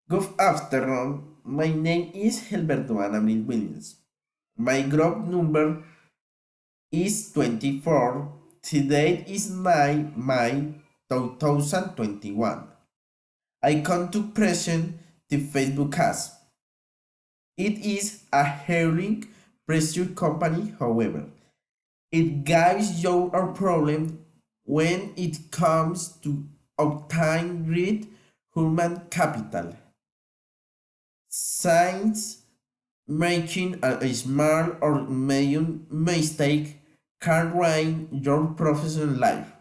Good afternoon. My name is Gilberto Anamil Williams. My group number is 24. Today is 9 May 2021. I come to present the Facebook cast. It is a hearing pressure company, however. It gives you a problem when it comes to obtain great human capital. Science making a small or medium mistake can ruin your professional life.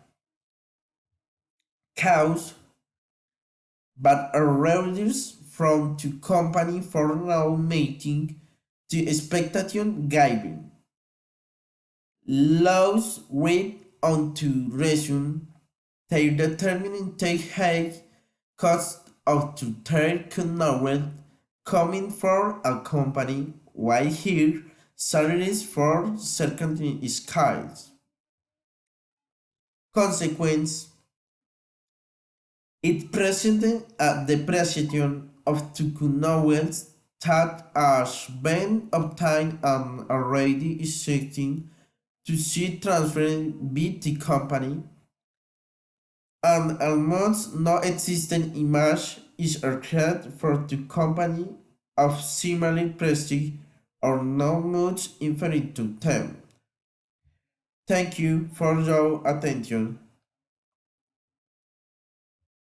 Cause but arises from the company for now making the expectation giving. Laws read onto resume they determine take high cost of to take knowledge coming from a company while here salaries for certain skills. Consequence, it presented the precision of two knowledge that has been obtained and already existing to see transferred by the company. An almost non-existent image is archived for the company of similar prestige or not much inferior to them. Thank you for your attention.